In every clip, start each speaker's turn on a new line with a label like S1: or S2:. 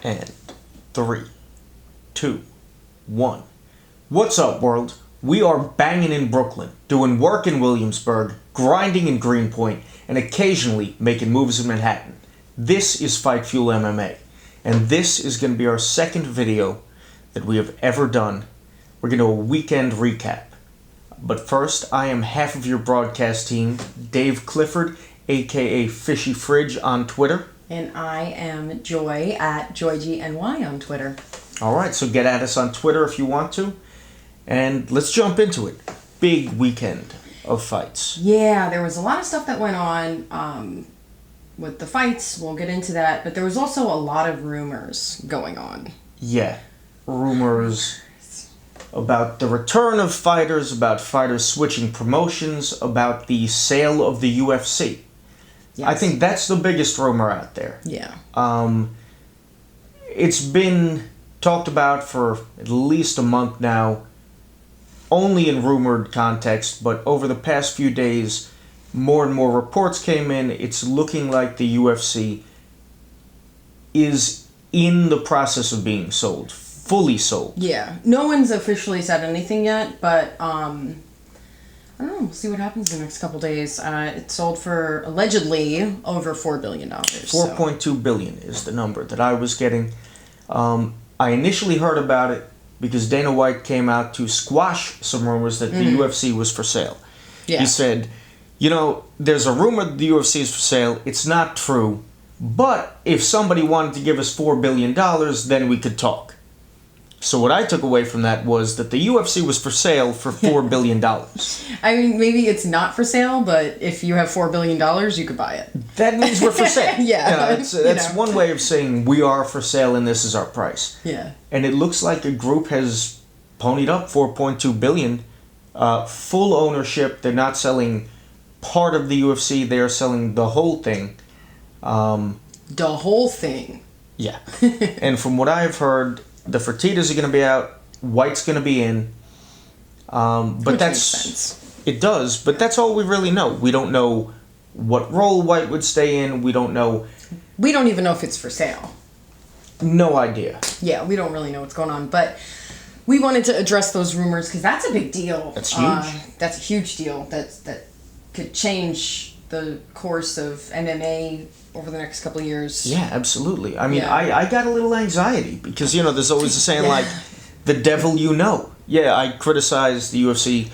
S1: And 3, 2, 1. What's up, world? We are banging in Brooklyn, doing work in Williamsburg, grinding in Greenpoint, and occasionally making moves in Manhattan. This is Fight Fuel MMA, and this is going to be our second video that we have ever done. We're going to do a weekend recap. But first, I am half of your broadcast team, Dave Clifford, aka Fishy Fridge on Twitter.
S2: And I am Joy at JoyGNY on Twitter.
S1: Alright, so get at us on Twitter if you want to. And let's jump into it. Big weekend of fights.
S2: Yeah, there was a lot of stuff that went on with the fights. We'll get into that. But there was also a lot of rumors going on.
S1: Yeah, rumors about the return of fighters, about fighters switching promotions, about the sale of the UFC. Yes. I think that's the biggest rumor out there.
S2: Yeah.
S1: It's been talked about for at least a month now, only in rumored context, but over the past few days, more and more reports came in. It's looking like the UFC is in the process of being sold, fully sold.
S2: Yeah. No one's officially said anything yet, but I don't know. We'll see what happens in the next couple days. It sold for, allegedly, over $4 billion.
S1: $4.2 billion is the number that I was getting. I initially heard about it because Dana White came out to squash some rumors that the UFC was for sale. Yeah. He said, you know, there's a rumor that the UFC is for sale. It's not true. But if somebody wanted to give us $4 billion, then we could talk. So what I took away from that was that the UFC was for sale for $4 billion.
S2: I mean, maybe it's not for sale, but if you have $4 billion, you could buy it.
S1: That means we're for sale.
S2: Yeah.
S1: That's one way of saying we are for sale and this is our price.
S2: Yeah.
S1: And it looks like a group has ponied up $4.2 billion. Full ownership. They're not selling part of the UFC. They're selling the whole thing.
S2: The whole thing.
S1: Yeah. And from what I've heard, the Fertittas are going to be out. White's going to be in. But
S2: which
S1: that's
S2: makes sense.
S1: It does, but that's all we really know. We don't know what role White would stay in. We don't know.
S2: We don't even know if it's for sale.
S1: No idea.
S2: Yeah, we don't really know what's going on. But we wanted to address those rumors because that's a big deal.
S1: That's huge.
S2: That's a huge deal. That could change the course of MMA over the next couple of years.
S1: Yeah, absolutely. I mean, yeah. I got a little anxiety because, you know, there's always a saying like, the devil you know. Yeah, I criticize the UFC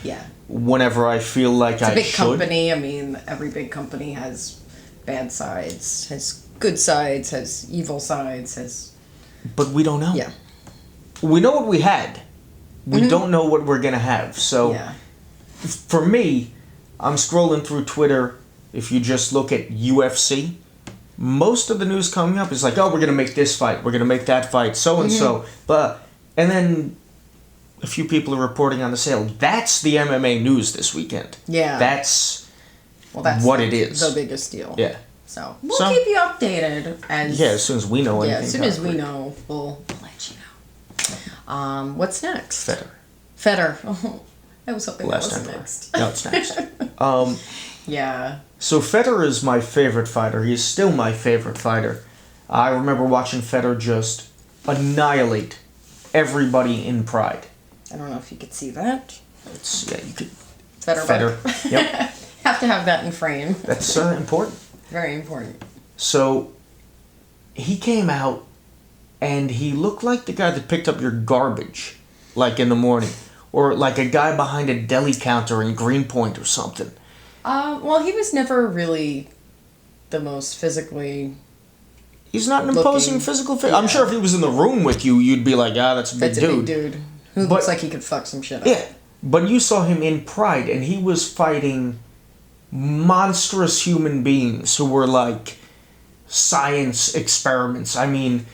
S1: whenever I feel like I should.
S2: It's a big company. I mean, every big company has bad sides, has good sides, has evil sides, has...
S1: But we don't know.
S2: Yeah.
S1: We know what we had. We don't know what we're going to have. So, for me, I'm scrolling through Twitter. If you just look at UFC, most of the news coming up is like, oh, we're going to make this fight, we're going to make that fight, so-and-so. And then a few people are reporting on the sale. That's the MMA news this weekend.
S2: Yeah.
S1: That's what it is.
S2: The biggest deal.
S1: Yeah.
S2: So, we'll keep you updated.
S1: As soon as we know anything.
S2: Yeah, as soon as we know, we'll let you know. What's next?
S1: Fedor.
S2: Oh, I was hoping that was next.
S1: No, it's next.
S2: Yeah.
S1: So Fedor is my favorite fighter. He is still my favorite fighter. I remember watching Fedor just annihilate everybody in Pride.
S2: I don't know if you could see that.
S1: You could.
S2: Fedor.
S1: Yep.
S2: Have to have that in frame.
S1: That's important.
S2: Very important.
S1: So he came out and he looked like the guy that picked up your garbage, like in the morning, or like a guy behind a deli counter in Greenpoint or something.
S2: Well, he was never really the most physically...
S1: He's not an imposing physical figure. Yeah. I'm sure if he was in the room with you, you'd be like, that's a big dude.
S2: That's a big dude who looks like he could fuck some shit up.
S1: Yeah, but you saw him in Pride, and he was fighting monstrous human beings who were like science experiments. I mean,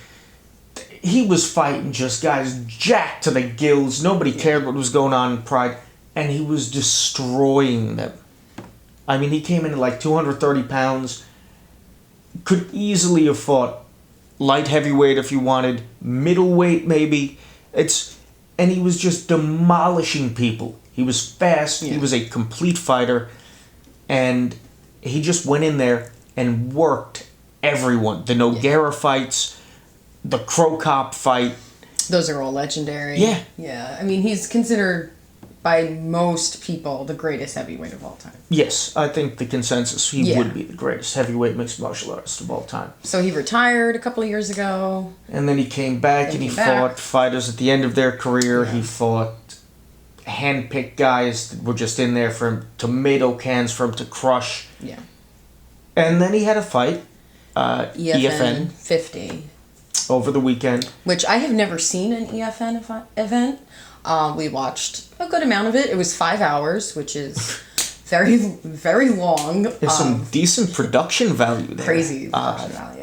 S1: he was fighting just guys jacked to the gills. Nobody cared what was going on in Pride, and he was destroying them. I mean, he came in at like 230 pounds, could easily have fought light heavyweight if you wanted, middleweight maybe. And he was just demolishing people. He was fast, he was a complete fighter, and he just went in there and worked everyone. The Nogueira fights, the Crow Cop fight.
S2: Those are all legendary.
S1: Yeah.
S2: Yeah. I mean, he's considered by most people the greatest heavyweight of all time.
S1: Yes, I think the consensus, he would be the greatest heavyweight mixed martial artist of all time.
S2: So he retired a couple of years ago.
S1: And then he came back and he fought fighters at the end of their career.
S2: Yeah.
S1: He fought hand-picked guys that were just in there for him, tomato cans for him to crush.
S2: Yeah.
S1: And then he had a fight,
S2: EFN 50.
S1: Over the weekend.
S2: Which I have never seen an EFN event. We watched a good amount of it. It was 5 hours, which is very, very long.
S1: There's some decent production value there.
S2: Crazy production value.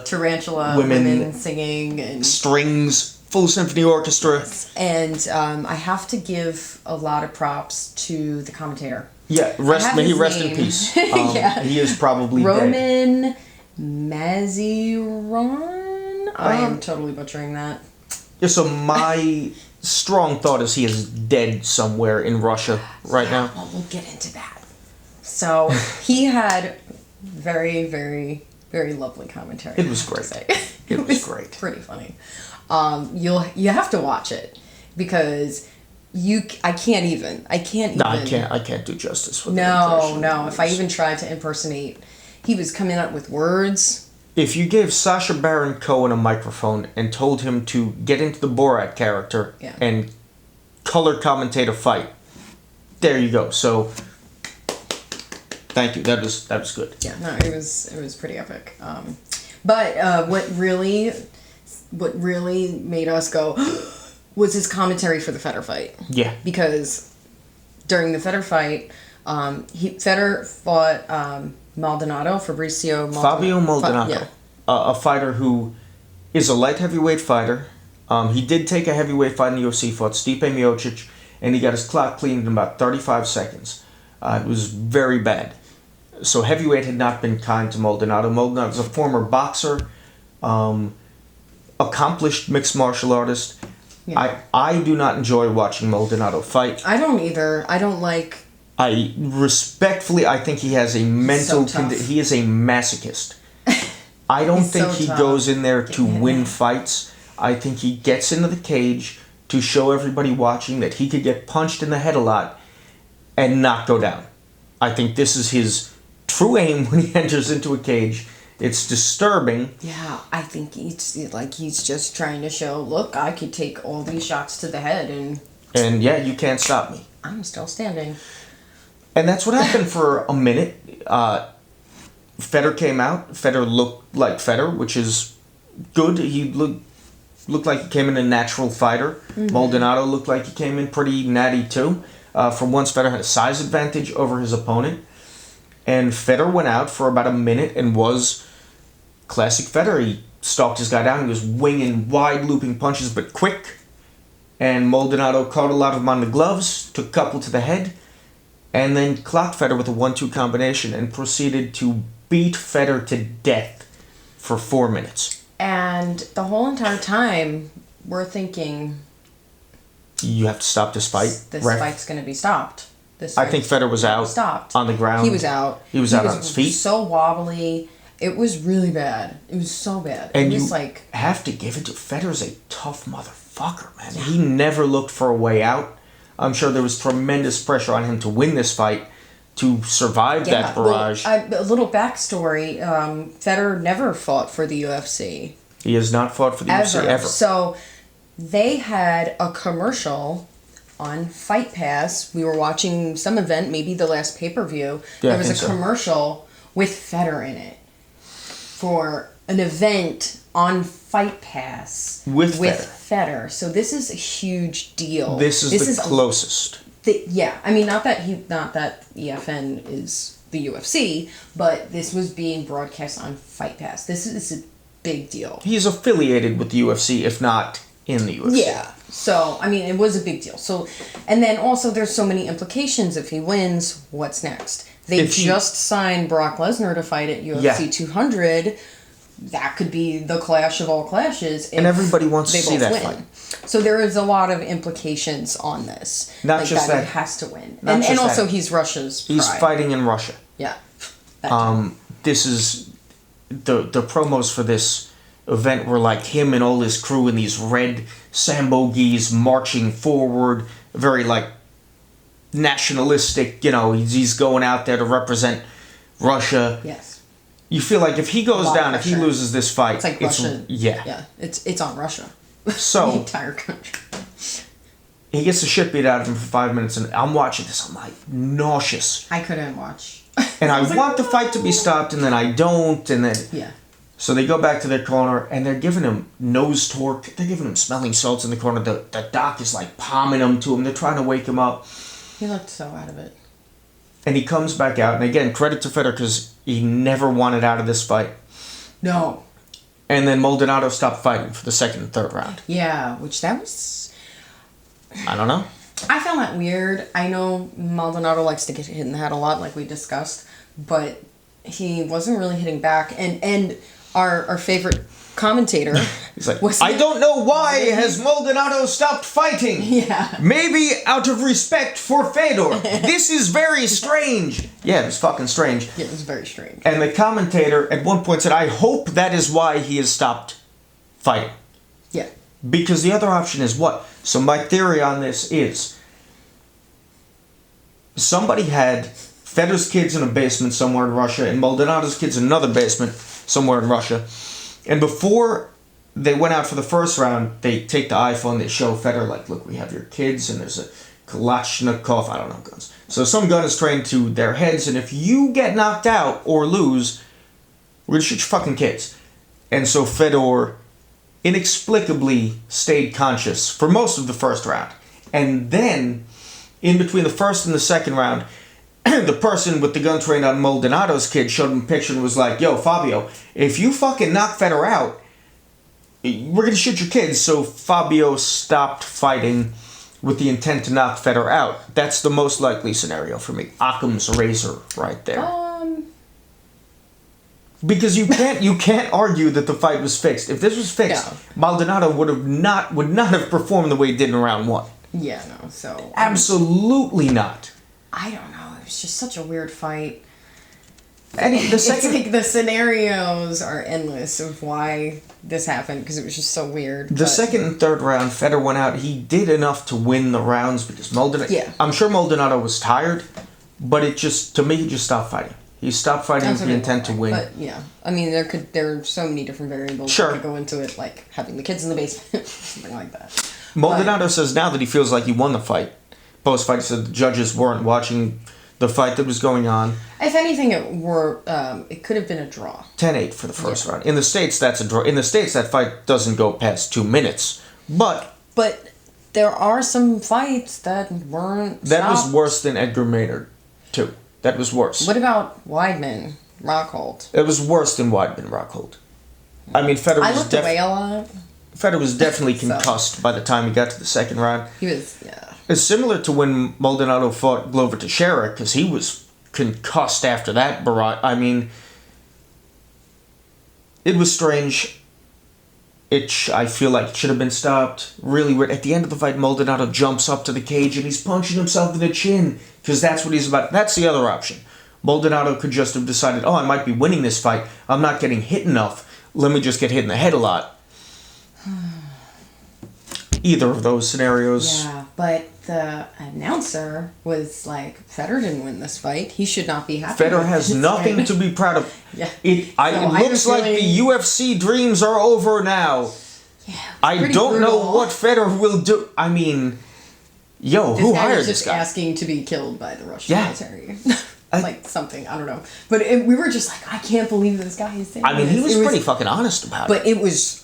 S1: Tarantula.
S2: Women singing. And
S1: strings. Full symphony orchestra.
S2: And I have to give a lot of props to the commentator.
S1: Yeah, may he rest in peace.
S2: Yeah.
S1: He is probably
S2: Roman
S1: dead.
S2: Maziron? I am totally butchering that.
S1: Yeah, so my strong thought is he is dead somewhere in Russia right now.
S2: Well, we'll get into that. So he had very, very, very lovely commentary.
S1: It was great. It was great.
S2: Pretty funny. You have to watch it because I can't even.
S1: No, I can't do justice with
S2: No. If I even tried to impersonate, he was coming up with words.
S1: If you gave Sacha Baron Cohen a microphone and told him to get into the Borat character and color commentate a fight, there you go. So, thank you. That was good.
S2: Yeah, no, it was pretty epic. But what really made us go was his commentary for the Fedor fight.
S1: Yeah.
S2: Because during the Fedor fight, Fedor fought
S1: Fabio Maldonado, a fighter who is a light heavyweight fighter. He did take a heavyweight fight in the UFC, fought Stipe Miocic, and he got his clock cleaned in about 35 seconds. It was very bad. So heavyweight had not been kind to Maldonado. Maldonado is a former boxer, accomplished mixed martial artist. Yeah. I do not enjoy watching Maldonado fight.
S2: I don't either. I don't like...
S1: I think he has a mental... he is a masochist. I don't think he goes in there to win fights. I think he gets into the cage to show everybody watching that he could get punched in the head a lot and not go down. I think this is his true aim when he enters into a cage. It's disturbing.
S2: Yeah, I think he's just trying to show, look, I could take all these shots to the head
S1: and yeah, you can't stop me.
S2: I'm still standing.
S1: And that's what happened for a minute. Fedor came out. Fedor looked like Fedor, which is good. He looked like he came in a natural fighter. Mm-hmm. Maldonado looked like he came in pretty natty too. For once, Fedor had a size advantage over his opponent. And Fedor went out for about a minute and was classic Fedor. He stalked his guy down. He was winging wide looping punches, but quick. And Maldonado caught a lot of them on the gloves, took a couple to the head, and then clocked Fedor with a 1-2 combination and proceeded to beat Fedor to death for 4 minutes.
S2: And the whole entire time, we're thinking...
S1: You have to stop this fight.
S2: This fight's going to be stopped.
S1: I think Fedor was out on the ground.
S2: He was out.
S1: He was out on his feet.
S2: So wobbly. It was really bad. It was so bad.
S1: And
S2: it was
S1: you have to give it to Fedor's a tough motherfucker, man. Yeah. He never looked for a way out. I'm sure there was tremendous pressure on him to win this fight, to survive that barrage.
S2: Well, a little backstory. Fedor never fought for the UFC.
S1: He has not fought for the UFC ever.
S2: So they had a commercial on Fight Pass. We were watching some event, maybe the last pay-per-view.
S1: Yeah,
S2: there was a commercial with Fedor in it for an event on Fight Pass
S1: with
S2: Fedor. So this is a huge deal.
S1: This is the closest.
S2: I mean, not that EFN is the UFC, but this was being broadcast on Fight Pass. This is a big deal.
S1: He's affiliated with the UFC, if not in the UFC.
S2: Yeah. So, I mean, it was a big deal. So, and then also there's so many implications. If he wins, what's next? They just signed Brock Lesnar to fight at UFC 200. That could be the clash of all clashes.
S1: And everybody wants to see that fight.
S2: So there is a lot of implications on this.
S1: Not just that.
S2: He has to win. And also he's Russia's pride.
S1: He's fighting in Russia.
S2: Yeah.
S1: This is... The promos for this event where like him and all his crew in these red Sambo gis marching forward, very like nationalistic, you know, he's going out there to represent Russia.
S2: Yes.
S1: You feel like if he goes down, if he loses this fight,
S2: it's like Russia.
S1: Yeah.
S2: Yeah. It's on Russia.
S1: So
S2: the entire country.
S1: He gets the shit beat out of him for 5 minutes, and I'm watching this. I'm like nauseous.
S2: I couldn't watch.
S1: And I want the fight to be stopped, and then I don't, and then
S2: yeah.
S1: So they go back to their corner, and they're giving him nose torque. They're giving him smelling salts in the corner. The doc is like palming him to him. They're trying to wake him up.
S2: He looked so out of it.
S1: And he comes back out, and again, credit to Fedor because he never wanted out of this fight.
S2: No.
S1: And then Maldonado stopped fighting for the second and third round.
S2: Yeah, which that was...
S1: I don't know.
S2: I found that weird. I know Maldonado likes to get hit in the head a lot, like we discussed, but he wasn't really hitting back. And our favorite commentator...
S1: He's like, I don't know why has Maldonado stopped fighting.
S2: Yeah.
S1: Maybe out of respect for Fedor. This is very strange. Yeah, it was fucking strange.
S2: Yeah, it was very strange.
S1: And the commentator at one point said, I hope that is why he has stopped fighting.
S2: Yeah.
S1: Because the other option is what? So my theory on this is somebody had Fedor's kids in a basement somewhere in Russia and Maldonado's kids in another basement somewhere in Russia. And before they went out for the first round, they take the iPhone, they show Fedor, like, look, we have your kids, and there's a Kalashnikov, I don't know guns. So some gun is trained to their heads, and if you get knocked out or lose, we're gonna shoot your fucking kids. And so Fedor inexplicably stayed conscious for most of the first round. And then, in between the first and the second round, the person with the gun trained on Maldonado's kid showed him a picture and was like, yo, Fabio, if you fucking knock Fedor out, we're gonna shoot your kids. So Fabio stopped fighting with the intent to knock Fedor out. That's the most likely scenario for me. Occam's razor right there. Because you can't argue that the fight was fixed. If this was fixed, no. Maldonado would not have performed the way he did in round one.
S2: Yeah, no. So
S1: absolutely not.
S2: I don't know. It was just such a weird fight.
S1: And it's
S2: like the scenarios are endless of why this happened because it was just so weird.
S1: The second and third round, Fedor went out. He did enough to win the rounds because Maldonado. Yeah. I'm sure Maldonado was tired, but he just stopped fighting. He stopped fighting with the intent to win.
S2: But yeah, I mean, there are so many different variables that could go into it, like having the kids in the basement, something like that.
S1: Maldonado says now that he feels like he won the fight. Post-fight, he said the judges weren't watching the fight that was going on.
S2: If anything, it could have been a draw.
S1: 10-8 for the first round. In the States, that's a draw. In the States, that fight doesn't go past 2 minutes. But
S2: there are some fights that weren't
S1: That was worse than Edgar Maynard, too. That was worse.
S2: What about Weidman, Rockhold?
S1: It was worse than Weidman, Rockhold. I mean, Fedor was...
S2: I looked away a lot.
S1: Fedor was definitely concussed by the time he got to the second round.
S2: He was, yeah.
S1: It's similar to when Maldonado fought Glover Teixeira, because he was concussed after that barrage. I mean, it was strange. I feel like it should have been stopped. Really weird. At the end of the fight, Maldonado jumps up to the cage and he's punching himself in the chin, because that's what he's about. That's the other option. Maldonado could just have decided, I might be winning this fight. I'm not getting hit enough. Let me just get hit in the head a lot. Either of those scenarios.
S2: Yeah, but the announcer was like, Fedor didn't win this fight. He should not be happy.
S1: Fedor has nothing to be proud of.
S2: Yeah.
S1: It looks like the UFC dreams are over now.
S2: Yeah.
S1: I don't know what Fedor will do. I mean, who hired this guy?
S2: Asking to be killed by the Russian military. Like something, I don't know. But we were just like, I can't believe this guy is saying this.
S1: He was pretty fucking honest about it.
S2: But it was,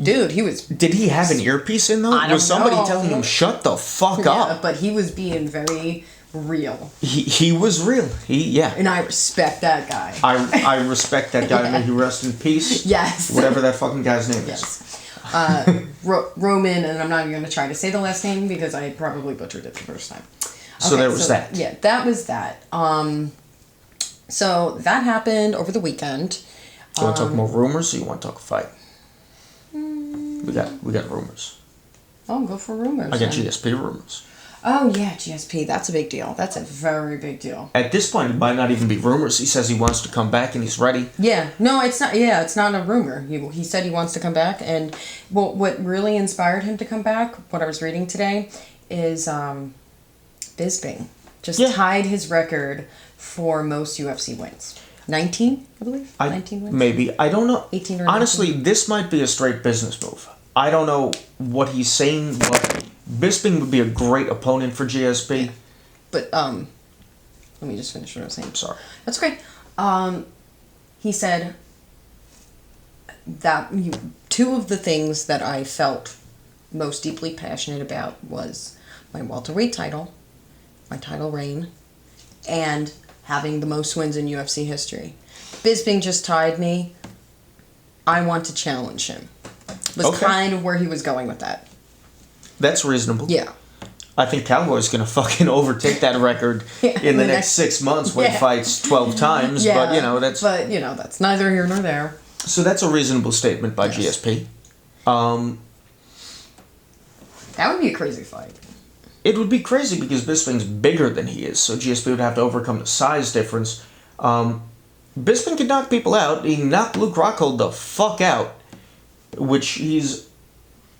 S2: dude, he was...
S1: Did he have an earpiece in, though? Was somebody telling him, shut the fuck up?
S2: Yeah, but he was being very real.
S1: He was real.
S2: And I respect that guy.
S1: I respect that guy. May he rest in peace.
S2: Yes.
S1: Whatever that fucking guy's name
S2: is. Roman, and I'm not even going to try to say the last name because I probably butchered it the first time.
S1: So there was that.
S2: Yeah, that was that. So that happened over the weekend.
S1: You want to talk more rumors, or you want to talk a fight? We got rumors.
S2: Oh, go for rumors.
S1: I got GSP rumors.
S2: Oh, yeah, GSP. That's a big deal. That's a very big deal.
S1: At this point, it might not even be rumors. He says he wants to come back and he's ready.
S2: Yeah. No, it's not. Yeah, it's not a rumor. He said he wants to come back. And what really inspired him to come back, what I was reading today, is Bisping. Just tied his record for most UFC wins. 19, I believe? 19 wins?
S1: Maybe. I don't know.
S2: 18 or
S1: honestly,
S2: 19.
S1: this might be a straight business move. I don't know what he's saying, but Bisping would be a great opponent for GSP.
S2: Yeah. But, let me just finish what I was saying.
S1: Sorry.
S2: That's great. He said that two of the things that I felt most deeply passionate about was my welterweight title, my title reign, and having the most wins in UFC history. Bisping just tied me. I want to challenge him. Was kind of where he was going with that.
S1: That's reasonable.
S2: Yeah.
S1: I think Cowboy's going to fucking overtake that record in the next 6 months when he fights 12 times.
S2: Yeah,
S1: but, that's...
S2: But, that's neither here nor there.
S1: So that's a reasonable statement by GSP.
S2: That would be a crazy fight.
S1: It would be crazy because Bisping's bigger than he is, so GSP would have to overcome the size difference. Bisping could knock people out. He knocked Luke Rockhold the fuck out, which he's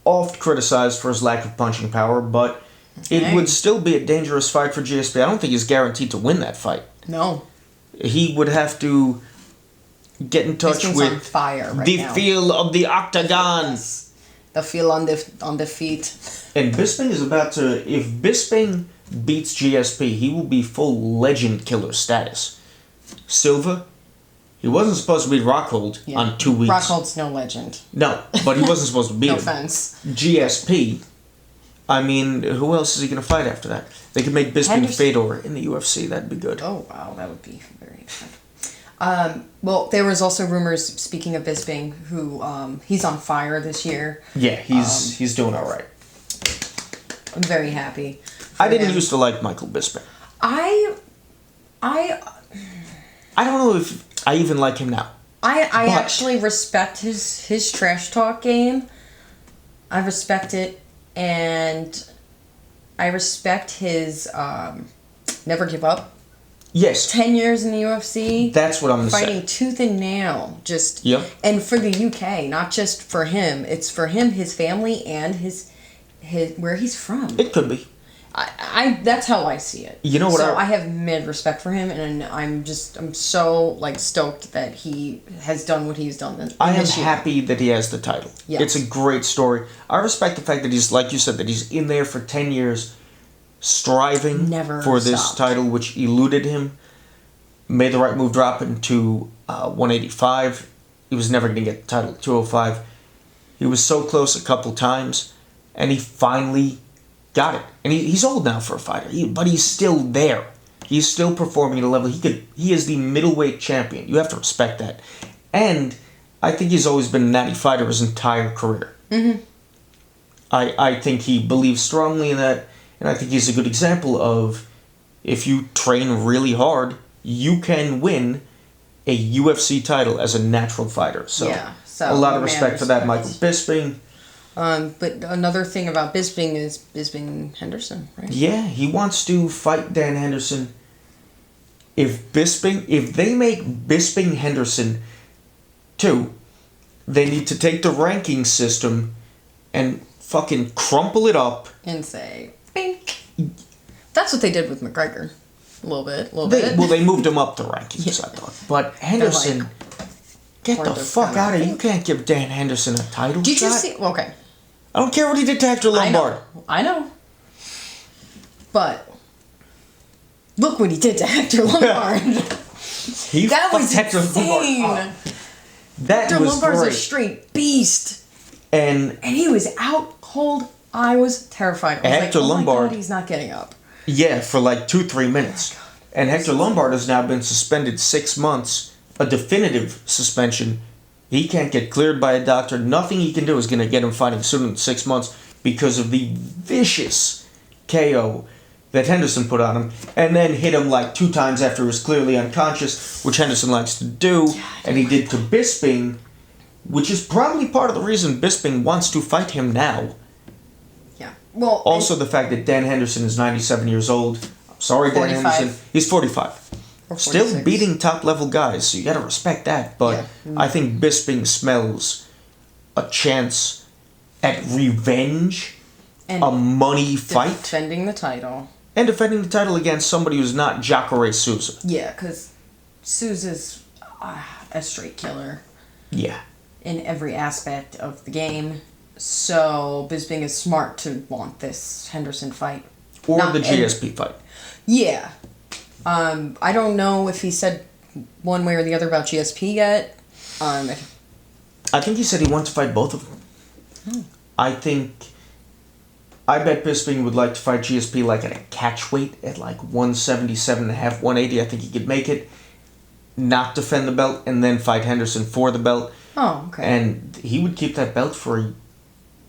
S1: oft criticized for his lack of punching power, but it would still be a dangerous fight for GSP. I don't think he's guaranteed to win that fight.
S2: No.
S1: He would have to get in touch with
S2: on fire right
S1: the
S2: now.
S1: Feel of the octagon.
S2: Yes. The feel on the feet.
S1: And Bisping is about to... If Bisping beats GSP, he will be full legend killer status. Silva, he wasn't supposed to beat Rockhold on 2 weeks.
S2: Rockhold's no legend.
S1: No, but he wasn't supposed to beat him.
S2: No offense.
S1: GSP, I mean, who else is he going to fight after that? They could make Bisping Fedor in the UFC. That'd be good.
S2: Oh, wow. That would be very exciting. Well, there was also rumors, speaking of Bisping, who he's on fire this year.
S1: Yeah, he's doing all right.
S2: I'm very happy.
S1: I didn't used to like Michael Bisping.
S2: I
S1: don't know if I even like him now.
S2: I actually respect his trash talk game. I respect it, and I respect his never give up.
S1: Yes.
S2: 10 years in the UFC.
S1: That's what I'm saying.
S2: Fighting tooth and nail. Just.
S1: Yep.
S2: And for the UK, not just for him. It's for him, his family, and his where he's from.
S1: It could be.
S2: I that's how I see it.
S1: You know what?
S2: So I have mad respect for him, and I'm so stoked that he has done what he's done.
S1: I am happy that he has the title.
S2: Yeah.
S1: It's a great story. I respect the fact that he's, like you said, that he's in there for 10 years, striving for this title, which eluded him. Made the right move dropping to 185. He was never going to get the title at 205. He was so close a couple times, and he finally got it. And he's old now for a fighter, but he's still there. He's still performing at a level. He is the middleweight champion. You have to respect that. And I think he's always been a natty fighter his entire career. Mm-hmm. I think he believes strongly in that, and I think he's a good example of if you train really hard, you can win a UFC title as a natural fighter. So a lot of respect for that, Michael Bisping.
S2: But another thing about Bisping is Bisping Henderson, right?
S1: Yeah, he wants to fight Dan Henderson. If they make Bisping Henderson 2, they need to take the ranking system and fucking crumple it up
S2: and say, bink. That's what they did with McGregor. A little bit.
S1: Well, they moved him up the rankings, I thought. But Henderson, get the fuck out of here. You can't give Dan Henderson a title
S2: Did
S1: shot.
S2: you see? Okay.
S1: I don't care what he did to Hector Lombard.
S2: I know. But look what he did to Hector Lombard.
S1: That
S2: was
S1: Hector
S2: insane.
S1: Lombard. That
S2: Hector
S1: was
S2: Lombard's
S1: great.
S2: a straight beast.
S1: And
S2: he was out cold. I was terrified. I was
S1: Hector
S2: like,
S1: Lombard,
S2: my God, he's not getting up.
S1: Yeah, for like 2-3 minutes.
S2: Oh
S1: and Hector Lombard has now been suspended 6 months, a definitive suspension. He can't get cleared by a doctor. Nothing he can do is going to get him fighting sooner than 6 months because of the vicious KO that Henderson put on him, and then hit him like 2 times after he was clearly unconscious, which Henderson likes to do, and he did to Bisping, which is probably part of the reason Bisping wants to fight him now.
S2: Yeah. Well,
S1: also the fact that Dan Henderson is 97 years old. I'm sorry,
S2: 45.
S1: Dan Henderson. He's 45. Still beating top-level guys, so you gotta respect that. But I think Bisping smells a chance at revenge,
S2: and
S1: a money fight.
S2: Defending the title.
S1: And defending the title against somebody who's not Jacare Souza.
S2: Yeah, because Souza's a straight killer.
S1: Yeah.
S2: In every aspect of the game. So Bisping is smart to want this Henderson fight.
S1: Or the GSP fight.
S2: Yeah. I don't know if he said one way or the other about GSP yet.
S1: I think he said he wanted to fight both of them.
S2: Oh.
S1: I bet Bisping would like to fight GSP like at a catch weight at like 177.5, 180. I think he could make it, not defend the belt, and then fight Henderson for the belt.
S2: Oh, okay.
S1: And he would keep that belt for a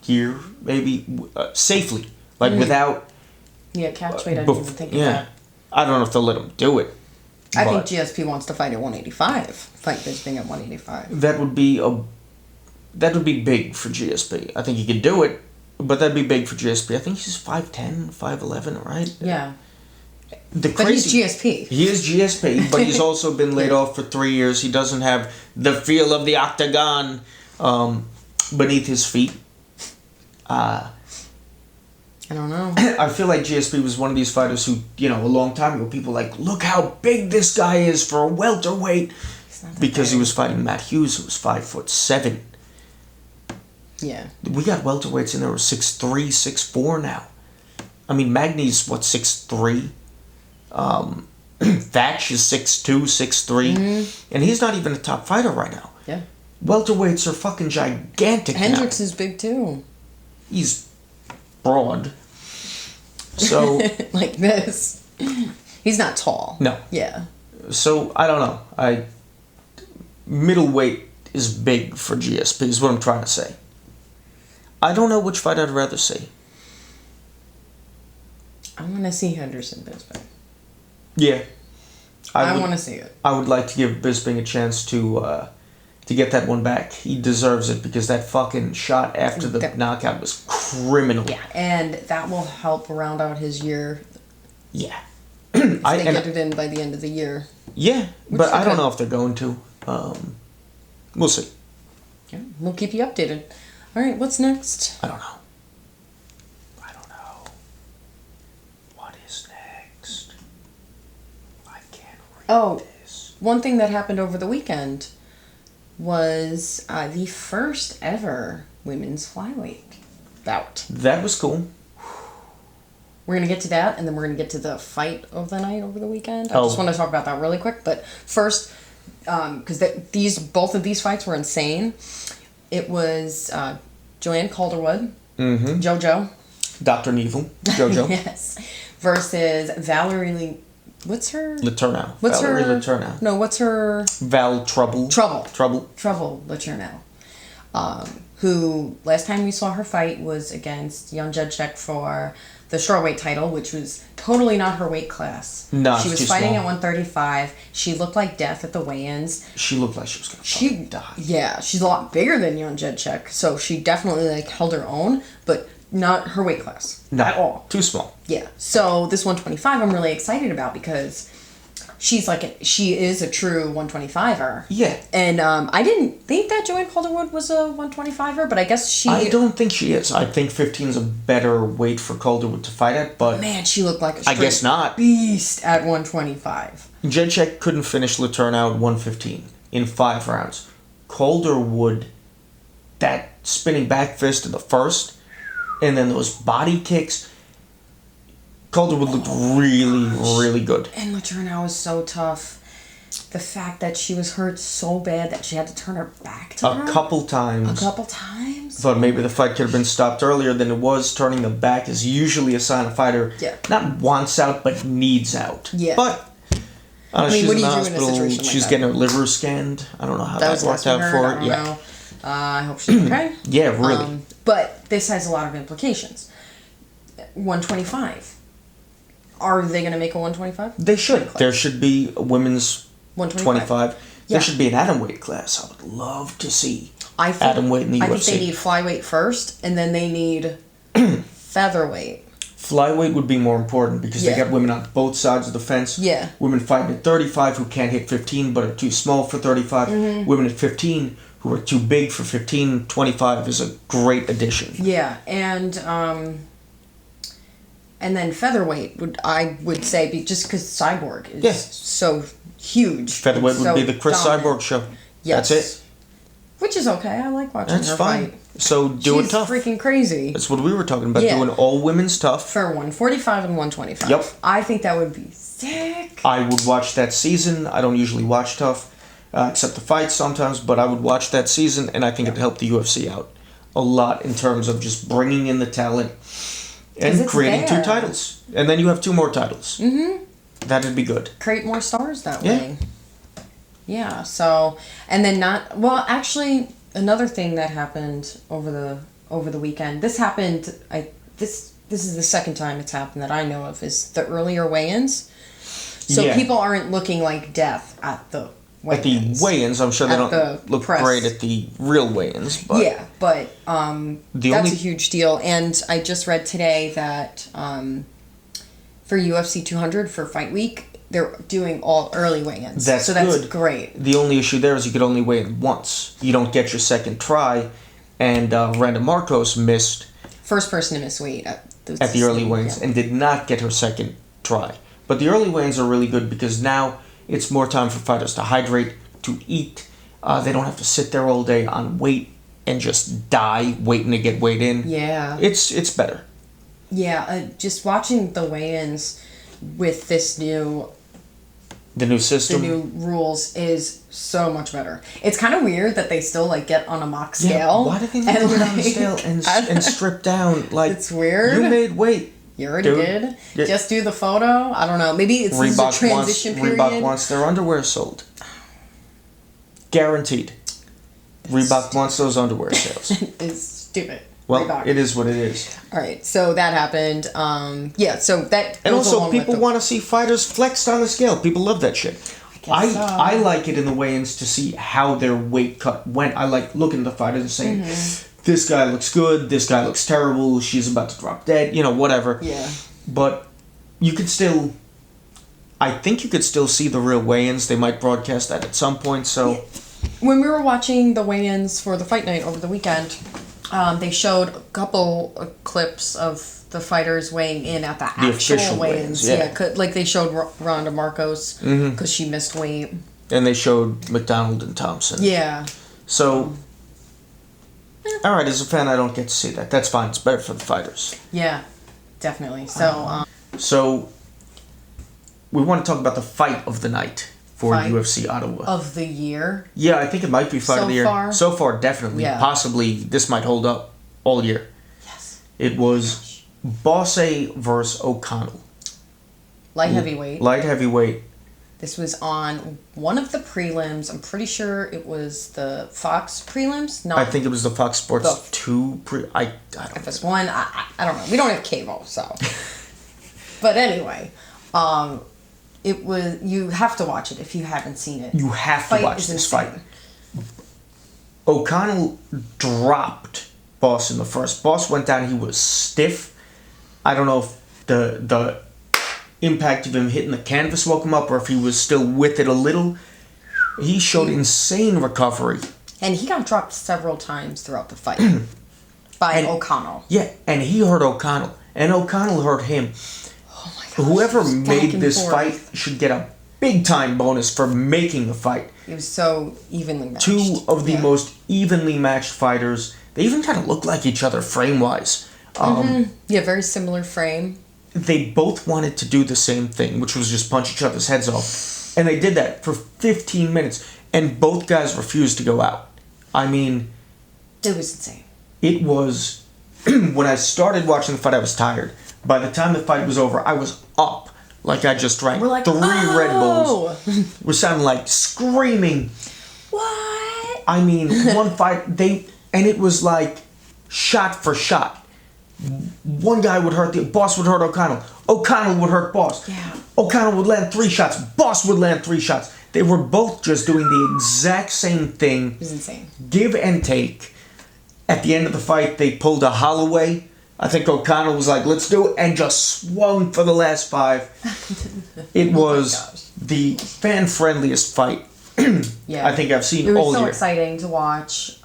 S1: year, maybe, safely. Like without...
S2: Yeah, catch weight, I didn't even think of that.
S1: I don't know if they'll let him do it.
S2: I think GSP wants to fight at 185. Fight Bisping at 185.
S1: That would be big for GSP. I think he could do it, but that'd be big for GSP. I think he's 5'10", 5'11", right?
S2: Yeah. But he's GSP.
S1: He is GSP, but he's also been laid off for 3 years. He doesn't have the feel of the octagon beneath his feet.
S2: I don't know.
S1: I feel like GSP was one of these fighters who, a long time ago, people were like, look how big this guy is for a welterweight. Because he was fighting Matt Hughes, who was 5'7".
S2: Yeah.
S1: We got welterweights in there who are 6'3", 6'4" now. I mean, Magny's, 6'3"? Thatch is 6'2", 6'3", and he's not even a top fighter right now.
S2: Yeah.
S1: Welterweights are fucking gigantic
S2: Hendricks
S1: now.
S2: is big too.
S1: He's broad. So
S2: like this. He's not tall.
S1: No.
S2: Yeah.
S1: So I don't know. Middleweight is big for GSP is what I'm trying to say. I don't know which fight I'd rather see.
S2: I want to see Henderson Bisping.
S1: Yeah.
S2: I want to see it.
S1: I would like to give Bisping a chance to get that one back. He deserves it because that fucking shot after the knockout was criminal.
S2: Yeah, and that will help round out his year.
S1: Yeah.
S2: If they get it in by the end of the year.
S1: Yeah, but I don't know if they're going to. We'll see.
S2: Yeah, we'll keep you updated. All right, what's next?
S1: I don't know. What is next? I can't read this.
S2: One thing that happened over the weekend was the first ever women's flyweight bout.
S1: That was cool.
S2: We're going to get to that, and then we're going to get to the fight of the night over the weekend. I just want to talk about that really quick. But first, because both of these fights were insane. It was Joanne Calderwood, JoJo.
S1: Dr. Neville, JoJo.
S2: Yes. Versus Valerie what's her?
S1: Letourneau.
S2: What's
S1: Valerie
S2: her?
S1: Letourneau.
S2: No, what's her?
S1: Val Trouble.
S2: Trouble Letourneau. Who, last time we saw her fight was against Jan Jacek for the strawweight title, which was totally not her weight class.
S1: No,
S2: she was fighting at 135. She looked like death at the weigh-ins.
S1: She looked like she was going to die.
S2: Yeah, she's a lot bigger than Jan Jacek, so she definitely held her own, but not her weight class at all.
S1: Too small.
S2: Yeah. So this 125 I'm really excited about because she is a true 125er.
S1: Yeah.
S2: And I didn't think that Joanne Calderwood was a 125er, but I guess
S1: I don't think she is. I think 15 is a better weight for Calderwood to fight at, but...
S2: Man, she looked like a straight
S1: I guess not.
S2: beast at 125.
S1: Jacek couldn't finish Letourneau at 115 in 5 rounds. Calderwood, that spinning back fist in the first, and then those body kicks... Calderwood looked really, really good.
S2: And Letourneau was so tough. The fact that she was hurt so bad that she had to turn her back to her.
S1: A couple times. Thought maybe the fight could have been stopped earlier than it was. Turning the back is usually a sign a fighter not wants out, but needs out.
S2: Yeah.
S1: But she's
S2: what
S1: in
S2: do
S1: the
S2: you do in a
S1: hospital.
S2: situation like
S1: She's
S2: that?
S1: getting her liver scanned. I don't know how that worked out for her.
S2: I don't know. I hope she's okay.
S1: Yeah, really.
S2: But this has a lot of implications. 125. Are they going to make a 125?
S1: They should. There should be a women's 125. There should be an atomweight class. I would love to see atomweight in the UFC.
S2: I think they need flyweight first, and then they need featherweight.
S1: Flyweight would be more important because they got women on both sides of the fence.
S2: Yeah.
S1: Women fighting at 35 who can't hit 15 but are too small for 35.
S2: Mm-hmm.
S1: Women at 15 who are too big for 15. 25 is a great addition.
S2: Yeah, and then featherweight I would say just because Cyborg is so huge.
S1: Featherweight would be the Chris
S2: dominant.
S1: Cyborg show.
S2: Yes.
S1: That's it.
S2: Which is okay. I like watching her
S1: fine.
S2: fight.
S1: So do it tough.
S2: She's freaking crazy.
S1: That's what we were talking about, doing all women's tough.
S2: For 145 and 125.
S1: Yep.
S2: I think that would be sick.
S1: I would watch that season. I don't usually watch tough, except the fights sometimes, but I would watch that season, and I think it'd help the UFC out a lot in terms of just bringing in the talent and creating 2 titles. And then you have 2 more titles. Mm-hmm. That'd be good.
S2: Create more stars that way. Yeah, so, and then actually, another thing that happened over the weekend, this happened, this is the second time it's happened that I know of, is the earlier weigh-ins. So people aren't looking like death at the weigh-ins.
S1: At the weigh-ins, I'm sure they don't look great at the real weigh-ins. But
S2: yeah, but that's a huge deal. And I just read today that for UFC 200 for Fight Week, they're doing all early weigh-ins.
S1: That's good.
S2: Great.
S1: The only issue there is you could only weigh in once. You don't get your second try. And Randa Marcos missed...
S2: First person to miss weight at
S1: the early weigh-ins and did not get her second try. But the early weigh-ins are really good because now it's more time for fighters to hydrate, to eat. They don't have to sit there all day on weight and just die waiting to get weighed in.
S2: Yeah.
S1: It's better.
S2: Yeah, just watching the weigh-ins with this new...
S1: The new system.
S2: The new rules is so much better. It's kind of weird that they still get on a mock scale.
S1: Why do they need to get on the scale and strip down?
S2: It's weird.
S1: You made weight.
S2: You already did. Yeah. Just do the photo. I don't know. Maybe it's a transition period.
S1: Reebok wants their underwear sold. Guaranteed. Reebok wants those underwear sales.
S2: It's stupid.
S1: Well,
S2: Reebok.
S1: It is what it is.
S2: All right, so that happened. So that.
S1: And also, people want to see fighters flexed on the scale. People love that shit. I like it in the weigh-ins to see how their weight cut went. I like looking at the fighters and saying, this guy looks good, this guy looks terrible, she's about to drop dead, whatever.
S2: Yeah.
S1: But you could still... I think you could still see the real weigh-ins. They might broadcast that at some point, so... Yeah.
S2: When we were watching the weigh-ins for the fight night over the weekend... they showed a couple of clips of the fighters weighing in at the actual weigh-ins. Like they showed Randa Marcos because she missed weight.
S1: And they showed McDonald and Thompson.
S2: Yeah.
S1: So, all right, as a fan, I don't get to see that. That's fine. It's better for the fighters.
S2: Yeah, definitely. So,
S1: so we want to talk about the fight of the night. For UFC Ottawa.
S2: Of the year?
S1: Yeah, I think it might be fight of the year. So far, definitely. Yeah. Possibly, this might hold up all year.
S2: Yes.
S1: It was Bosse versus O'Connell.
S2: Light heavyweight.
S1: Light heavyweight.
S2: This was on one of the prelims. I'm pretty sure it was the Fox prelims.
S1: I think it was the Fox Sports 2 I don't know.
S2: FS1, I don't know. We don't have cable, so. But anyway, it was. You have to watch it if you haven't seen it.
S1: You have to watch this fight. O'Connell dropped Boss in the first. Boss went down. He was stiff. I don't know if the impact of him hitting the canvas woke him up or if he was still with it a little. He showed insane recovery. And
S2: he got dropped several times throughout the fight by O'Connell.
S1: Yeah, and he hurt O'Connell. And O'Connell hurt him.
S2: Oh my gosh.
S1: Whoever made this fight should get a big time bonus for making the fight.
S2: It was so evenly matched.
S1: Two of the most evenly matched fighters. They even kind of look like each other frame-wise.
S2: Yeah, very similar frame.
S1: They both wanted to do the same thing, which was just punch each other's heads off. And they did that for 15 minutes. And both guys refused to go out. I mean...
S2: It was insane.
S1: It was... When I started watching the fight, I was tired. By the time the fight was over, I was up. Like I just drank 3 Red Bulls. We're sounding like screaming.
S2: What?
S1: I mean, one fight, and it was like shot for shot. One guy would hurt Boss would hurt O'Connell. O'Connell would hurt Boss.
S2: Yeah.
S1: O'Connell would land 3 shots. Boss would land 3 shots. They were both just doing the exact same thing.
S2: It was insane.
S1: Give and take. At the end of the fight, they pulled a Holloway I think O'Connell was like, let's do it, and just swung for the last 5. It was the fan-friendliest fight I think I've seen all year.
S2: It was so exciting to watch.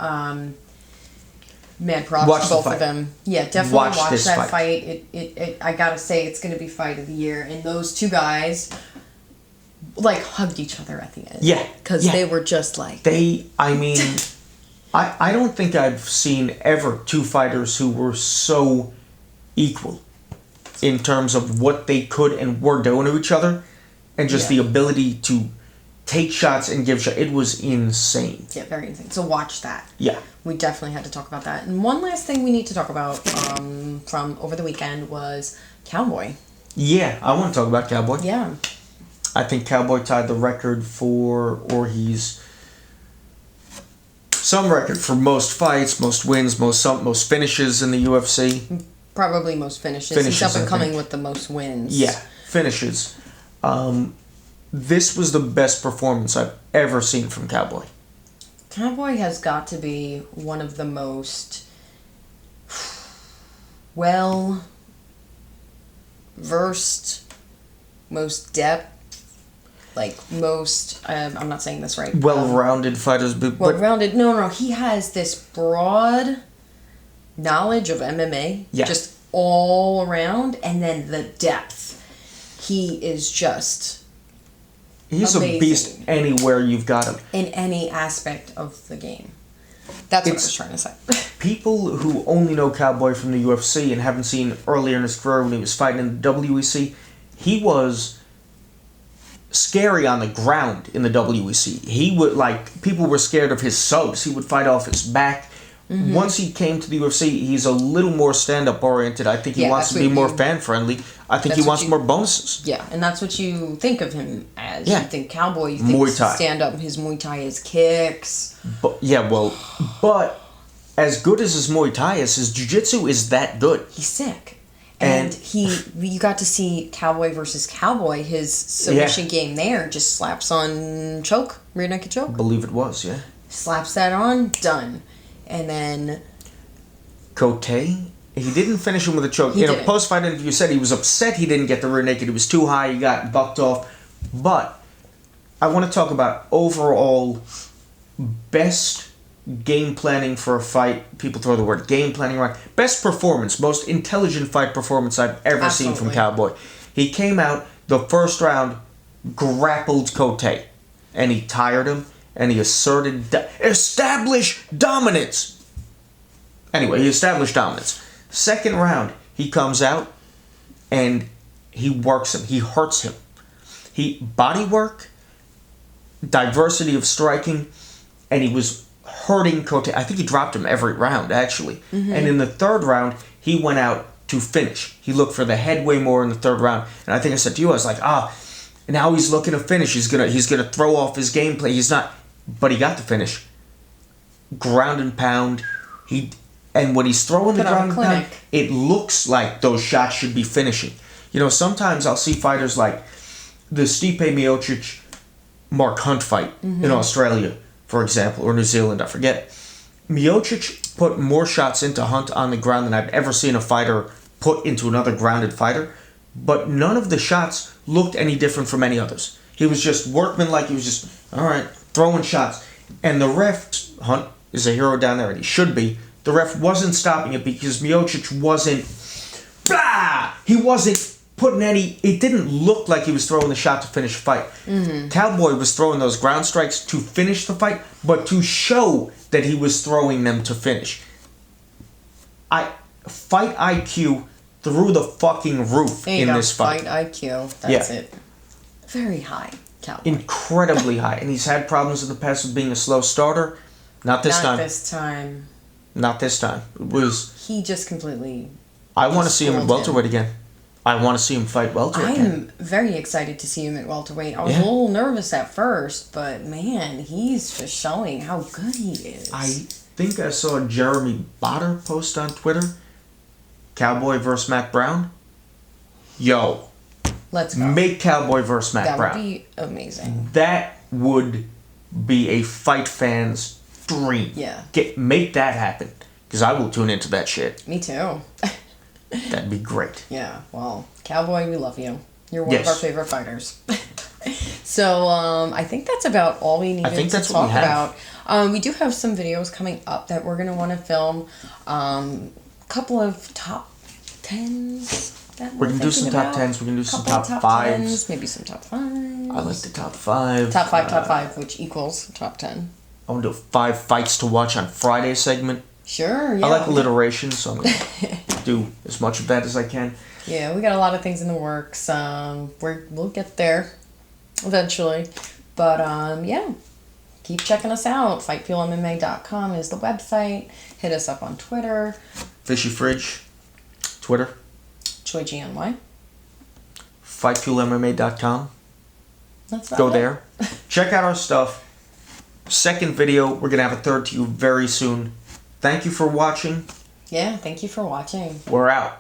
S2: Mad props
S1: Watch
S2: to both of them. Yeah, definitely watch that fight. It I gotta say, it's gonna be fight of the year. And those two guys, like, hugged each other at the end.
S1: Yeah.
S2: Because they were just like...
S1: I don't think I've seen ever 2 fighters who were so equal in terms of what they could and were doing to each other, and just the ability to take shots and give shots. It was insane.
S2: Yeah, very insane. So watch that.
S1: Yeah.
S2: We definitely had to talk about that. And one last thing we need to talk about from over the weekend was Cowboy.
S1: Yeah, I want to talk about Cowboy.
S2: Yeah.
S1: I think Cowboy tied the record he's some record for most fights, most wins, most finishes in the UFC.
S2: Probably most finishes. He's up and coming with the most wins.
S1: Yeah, finishes. This was the best performance I've ever seen from Cowboy.
S2: Cowboy has got to be one of the most well-versed, most depth, most, I'm not saying this right.
S1: Well-rounded fighters.
S2: Well-rounded. No. He has this broad knowledge of MMA.
S1: Yeah.
S2: Just all around. And then the depth. He is just...
S1: He's amazing. A beast anywhere you've got him.
S2: In any aspect of the game. That's what I was trying to say.
S1: People who only know Cowboy from the UFC and haven't seen earlier in his career when he was fighting in the WEC, he was scary on the ground in the WEC. He would, people were scared of his subs. He would fight off his back. Mm-hmm. Once he came to the UFC, he's a little more stand-up oriented. I think he wants to be more fan-friendly. I think he wants more bonuses.
S2: Yeah, and that's what you think of him as.
S1: Yeah.
S2: You think Cowboy, you think stand-up, his Muay Thai, his kicks.
S1: But as good as his Muay Thai is, his Jiu-Jitsu is that good.
S2: He's sick. And you got to see Cowboy versus Cowboy, his submission game there, just slaps on choke, rear naked choke.
S1: I believe it was, yeah.
S2: Slaps that on, done. And then...
S1: Cote, he didn't finish him with a choke. In a post-fight interview, said he was upset he didn't get the rear naked. It was too high, he got bucked off. But I want to talk about overall best game planning for a fight. People throw the word game planning around. Best performance, most intelligent fight performance I've ever seen from Cowboy. He came out the first round, grappled Cote, and he tired him, and he established dominance. Anyway, he established dominance. Second round, he comes out, and he works him. He hurts him. He body work, diversity of striking, and he was hurting Cote. I think he dropped him every round, actually. Mm-hmm. And in the third round, he went out to finish. He looked for the head way more in the third round. And I think I said to you, I was like, now he's looking to finish. He's gonna throw off his gameplay. He's not, but he got the finish. Ground and pound. And when he's throwing the ground and pound, it looks like those shots should be finishing. You know, sometimes I'll see fighters like the Stipe Miocic Mark Hunt fight in Australia, for example, or New Zealand, I forget. Miocic put more shots into Hunt on the ground than I've ever seen a fighter put into another grounded fighter, but none of the shots looked any different from any others. He was just workmanlike. He was just, all right, throwing shots. And the ref, Hunt is a hero down there, and he should be. The ref wasn't stopping it because Miocic wasn't, he wasn't putting any, it didn't look like he was throwing the shot to finish the fight. Mm-hmm. Cowboy was throwing those ground strikes to finish the fight, but to show that he was throwing them to finish. Fight IQ through the fucking roof in this fight.
S2: Fight IQ, that's it. Very high, Cowboy.
S1: Incredibly high. And he's had problems in the past with being a slow starter. Not this time. Not this time. It was...
S2: He just completely...
S1: I want to see him at welterweight again. I want to see him fight welterweight again.
S2: I'm very excited to see him at welterweight. I was a little nervous at first, but man, he's just showing how good he is.
S1: I think I saw Jeremy Botter post on Twitter. Cowboy versus Matt Brown. Yo.
S2: Let's go.
S1: Make Cowboy versus Matt Brown.
S2: That would be amazing.
S1: That would be a fight fan's dream.
S2: Yeah.
S1: Make that happen. Because I will tune into that shit.
S2: Me too.
S1: That'd be great.
S2: Yeah, well, Cowboy, we love you. You're one of our favorite fighters. So, I think that's about all we needed to talk about. We do have some videos coming up that we're going to want to film. A couple of top 10s.
S1: We're going to do some top 10s. We're going to do some top 5s.
S2: 10s, maybe some top 5s.
S1: I like the top 5.
S2: Top 5, which equals top 10.
S1: I want to do a 5 fights to watch on Friday segment.
S2: Sure, yeah.
S1: I like alliteration, so I'm going to do as much of that as I can.
S2: Yeah, we got a lot of things in the works. We'll get there eventually. But, yeah. Keep checking us out. FightFuelMMA.com is the website. Hit us up on Twitter.
S1: Fishy Fridge. Twitter.
S2: ChoiGNY.
S1: FightFuelMMA.com.
S2: That's right.
S1: Go there. Check out our stuff. Second video. We're going to have a third to you very soon. Thank you for watching.
S2: Yeah, thank you for watching.
S1: We're out.